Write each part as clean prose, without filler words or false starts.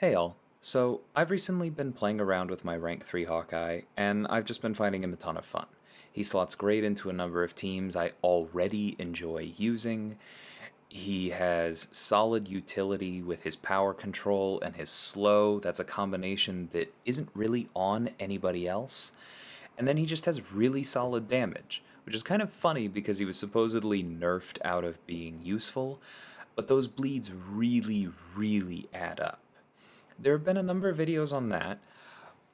Hey all. So, I've recently been playing around with my rank 3 Hawkeye, and I've just been finding him a ton of fun. He slots great into a number of teams I already enjoy using. He has solid utility with his power control and his slow. That's a combination that isn't really on anybody else. And then he just has really solid damage, which is kind of funny because he was supposedly nerfed out of being useful, but those bleeds really add up. There have been a number of videos on that,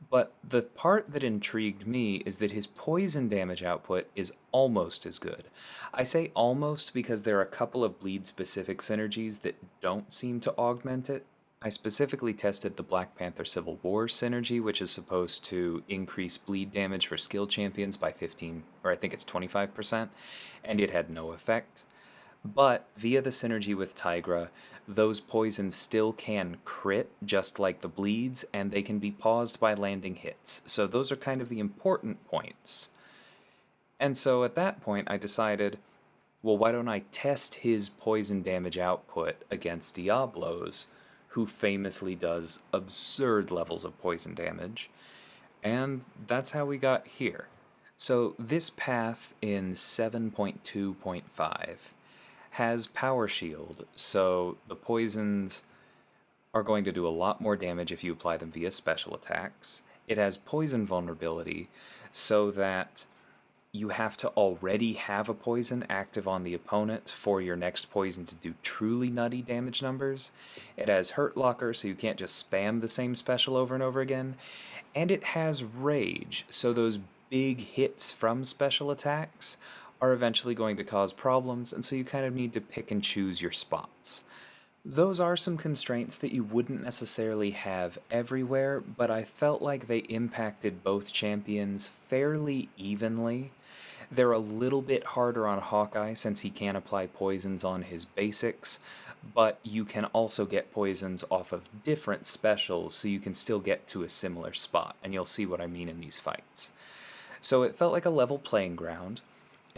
but the part that intrigued me is that his poison damage output is almost as good. I say almost because there are a couple of bleed specific synergies that don't seem to augment it. I specifically tested the Black Panther Civil War synergy, which is supposed to increase bleed damage for skill champions by 15, or I think it's 25%, and it had no effect. But via the synergy with Tigra, those poisons still can crit just like the bleeds, and they can be paused by landing hits. So those are kind of the important points. And so at that point, I decided, well, why don't I test his poison damage output against Diablo's, who famously does absurd levels of poison damage? And that's how we got here. So this path in 7.2.5 has Power Shield, so the poisons are going to do a lot more damage if you apply them via special attacks. It has Poison Vulnerability, so that you have to already have a poison active on the opponent for your next poison to do truly nutty damage numbers. It has Hurt Locker, so you can't just spam the same special over and over again. And it has Rage, so those big hits from special attacks are eventually going to cause problems, and so you kind of need to pick and choose your spots. Those are some constraints that you wouldn't necessarily have everywhere, but I felt like they impacted both champions fairly evenly. They're a little bit harder on Hawkeye since he can apply poisons on his basics, but you can also get poisons off of different specials, so you can still get to a similar spot, and you'll see what I mean in these fights. So it felt like a level playing ground,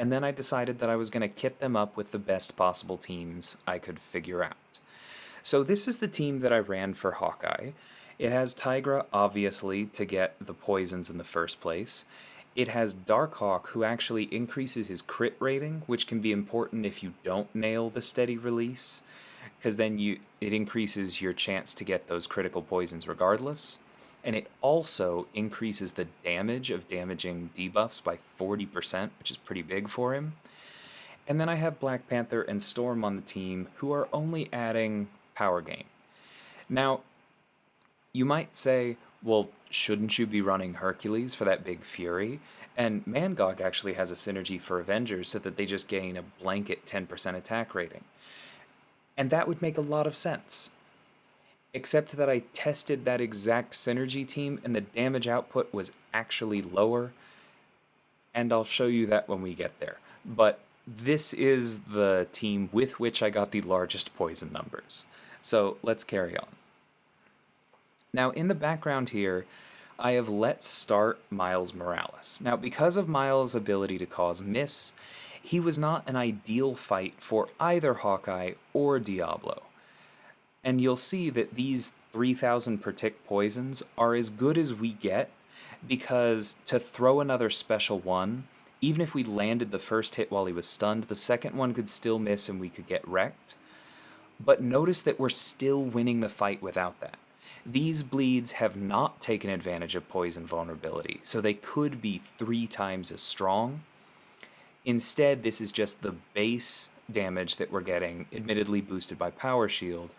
and then I decided that I was going to kit them up with the best possible teams I could figure out. So this is the team that I ran for Hawkeye. It has Tigra, obviously, to get the poisons in the first place. It has Darkhawk, who actually increases his crit rating, which can be important if you don't nail the steady release, because then it increases your chance to get those critical poisons regardless. And it also increases the damage of damaging debuffs by 40%, which is pretty big for him. And then I have Black Panther and Storm on the team, who are only adding power gain. Now, you might say, well, shouldn't you be running Hercules for that big fury? And Mangog actually has a synergy for Avengers so that they just gain a blanket 10% attack rating. And that would make a lot of sense. Except that I tested that exact synergy team and the damage output was actually lower. And I'll show you that when we get there. But this is the team with which I got the largest poison numbers. So let's carry on. Now, in the background here, I have Let's Start Miles Morales. Now, because of Miles' ability to cause miss, he was not an ideal fight for either Hawkeye or Diablo. And you'll see that these 3,000 per tick poisons are as good as we get, because to throw another special one, even if we landed the first hit while he was stunned, the second one could still miss and we could get wrecked. But notice that we're still winning the fight without that. These bleeds have not taken advantage of poison vulnerability, so they could be 3 times as strong. Instead, this is just the base damage that we're getting, admittedly boosted by Power Shield,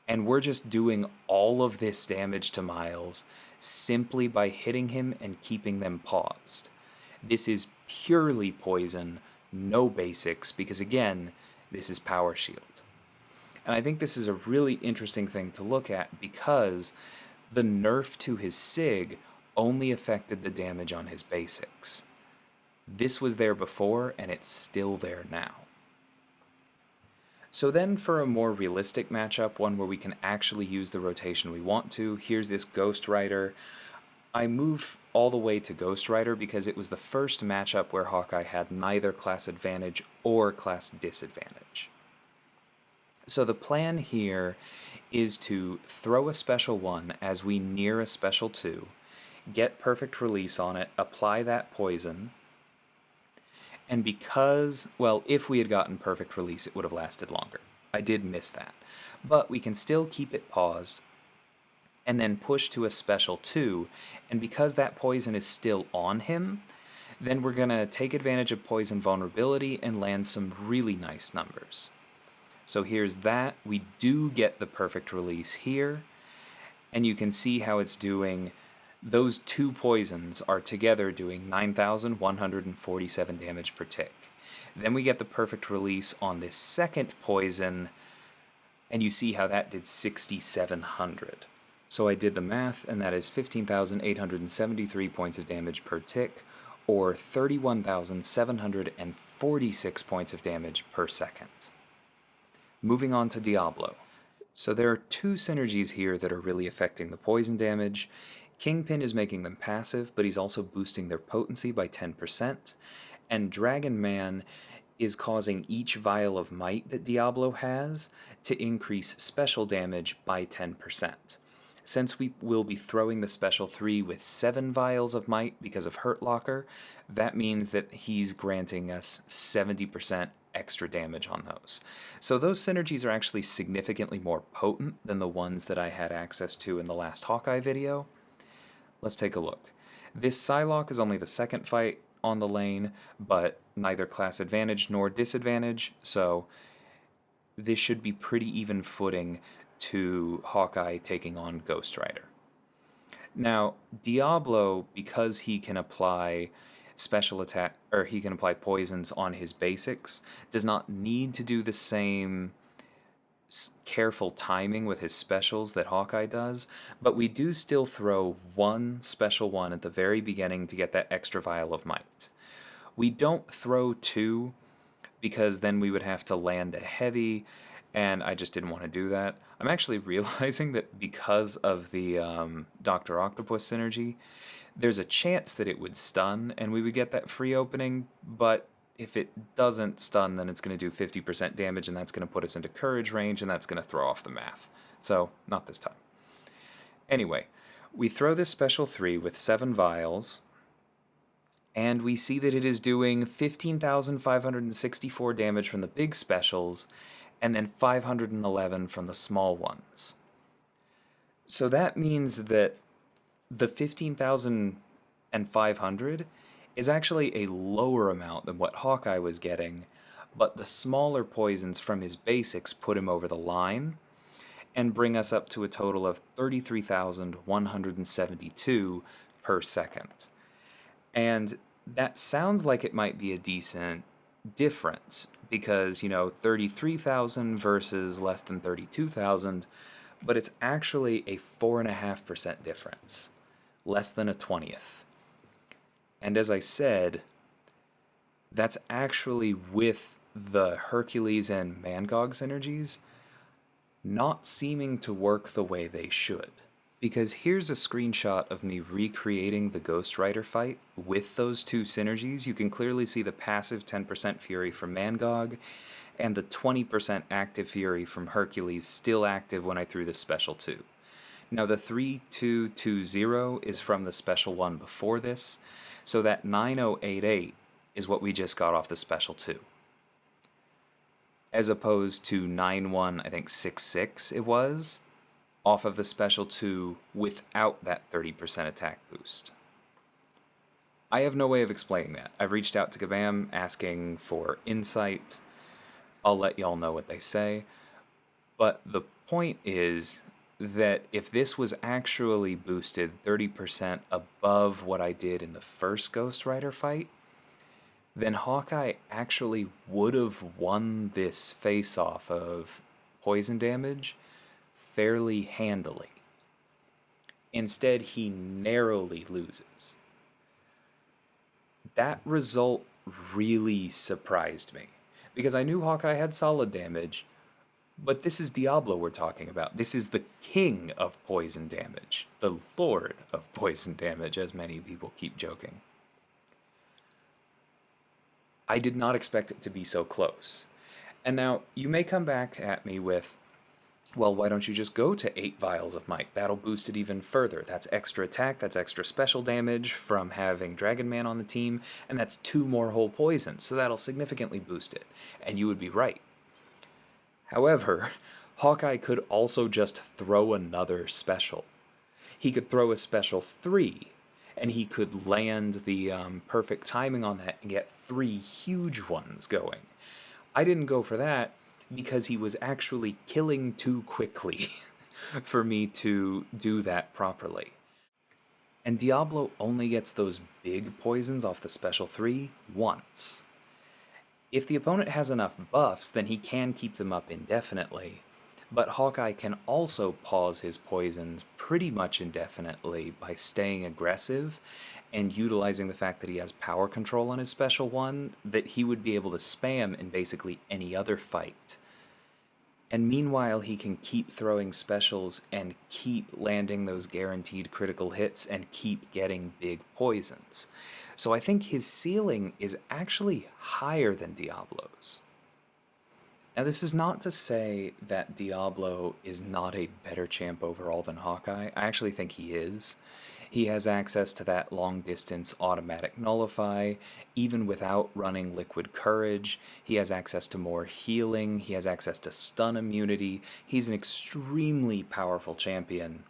and we're just doing all of this damage to Miles simply by hitting him and keeping them paused. This is purely poison, no basics, because again, this is Power Shield. And I think this is a really interesting thing to look at because the nerf to his SIG only affected the damage on his basics. This was there before, and it's still there now. So then for a more realistic matchup, one where we can actually use the rotation we want to, here's this Ghost Rider. I moved all the way to Ghost Rider because it was the first matchup where Hawkeye had neither class advantage or class disadvantage. So the plan here is to throw a special 1 as we near a special 2, get perfect release on it, apply that poison, and because, well, if we had gotten perfect release, it would have lasted longer. I did miss that. But we can still keep it paused and then push to a special 2, and because that poison is still on him, then we're going to take advantage of poison vulnerability and land some really nice numbers. So here's that. We do get the perfect release here, and you can see how it's doing. Those 2 poisons are together doing 9,147 damage per tick. Then we get the perfect release on this second poison, and you see how that did 6,700. So I did the math, and that is 15,873 points of damage per tick, or 31,746 points of damage per second. Moving on to Diablo. So there are 2 synergies here that are really affecting the poison damage. Kingpin is making them passive, but he's also boosting their potency by 10%, and Dragon Man is causing each vial of might that Diablo has to increase special damage by 10%. Since we will be throwing the special 3 with 7 vials of might because of Hurt Locker, that means that he's granting us 70% extra damage on those. So those synergies are actually significantly more potent than the ones that I had access to in the last Hawkeye video. Let's take a look. This Psylocke is only the second fight on the lane, but neither class advantage nor disadvantage, so this should be pretty even footing to Hawkeye taking on Ghost Rider. Now, Diablo, because he can apply special attack, or he can apply poisons on his basics, does not need to do the same careful timing with his specials that Hawkeye does, but we do still throw 1 special 1 at the very beginning to get that extra vial of might. We don't throw 2 because then we would have to land a heavy, and I just didn't want to do that. I'm actually realizing that because of the Dr. Octopus synergy, there's a chance that it would stun and we would get that free opening, but if it doesn't stun, then it's going to do 50% damage, and that's going to put us into courage range, and that's going to throw off the math. So, not this time. Anyway, we throw this special 3 with 7 vials, and we see that it is doing 15,564 damage from the big specials, and then 511 from the small ones. So that means that the 15,500 is actually a lower amount than what Hawkeye was getting, but the smaller poisons from his basics put him over the line and bring us up to a total of 33,172 per second. And that sounds like it might be a decent difference because, 33,000 versus less than 32,000, but it's actually a 4.5% difference, less than a 20th. And as I said, that's actually with the Hercules and Mangog synergies not seeming to work the way they should. Because here's a screenshot of me recreating the Ghost Rider fight with those 2 synergies. You can clearly see the passive 10% Fury from Mangog and the 20% active Fury from Hercules still active when I threw the special 2. Now the 3220 is from the special 1 before this, so that 9088 is what we just got off the special 2. As opposed to 9166 it was, off of the special 2 without that 30% attack boost. I have no way of explaining that. I've reached out to Kabam asking for insight. I'll let y'all know what they say. But the point is that if this was actually boosted 30% above what I did in the first Ghost Rider fight, then Hawkeye actually would have won this face-off of poison damage fairly handily. Instead, he narrowly loses. That result really surprised me, because I knew Hawkeye had solid damage, but this is Diablo we're talking about. This is the king of poison damage, the lord of poison damage, as many people keep joking. I did not expect it to be so close. And now you may come back at me with, well, why don't you just go to 8 vials of might? That'll boost it even further. That's extra attack, that's extra special damage from having Dragon Man on the team, and that's 2 more whole poisons, so that'll significantly boost it. And you would be right. However, Hawkeye could also just throw another special. He could throw a special 3, and he could land the perfect timing on that and get 3 huge ones going. I didn't go for that because he was actually killing too quickly for me to do that properly. And Diablo only gets those big poisons off the special 3 once. If the opponent has enough buffs, then he can keep them up indefinitely. But Hawkeye can also pause his poisons pretty much indefinitely by staying aggressive and utilizing the fact that he has power control on his special one that he would be able to spam in basically any other fight. And meanwhile, he can keep throwing specials and keep landing those guaranteed critical hits and keep getting big poisons. So I think his ceiling is actually higher than Diablo's. Now, this is not to say that Diablo is not a better champ overall than Hawkeye. I actually think he is. He has access to that long distance automatic nullify, even without running liquid courage. He has access to more healing. He has access to stun immunity. He's an extremely powerful champion.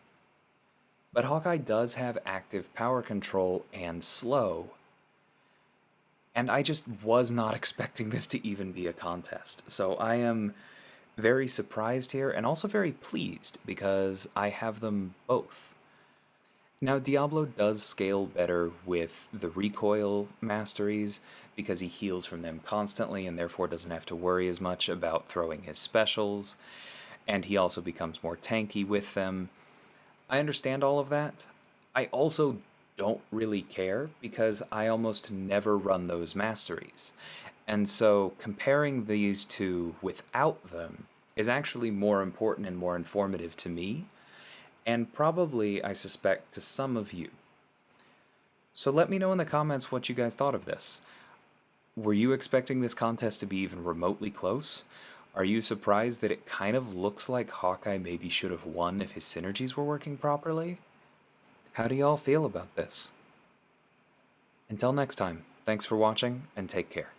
But Hawkeye does have active power control and slow. And I just was not expecting this to even be a contest. So I am very surprised here and also very pleased because I have them both. Now, Diablo does scale better with the recoil masteries because he heals from them constantly and therefore doesn't have to worry as much about throwing his specials, and he also becomes more tanky with them. I understand all of that. I also don't really care because I almost never run those masteries. And so comparing these two without them is actually more important and more informative to me, and probably, I suspect, to some of you. So let me know in the comments what you guys thought of this. Were you expecting this contest to be even remotely close? Are you surprised that it kind of looks like Hawkeye maybe should have won if his synergies were working properly? How do y'all feel about this? Until next time, thanks for watching and take care.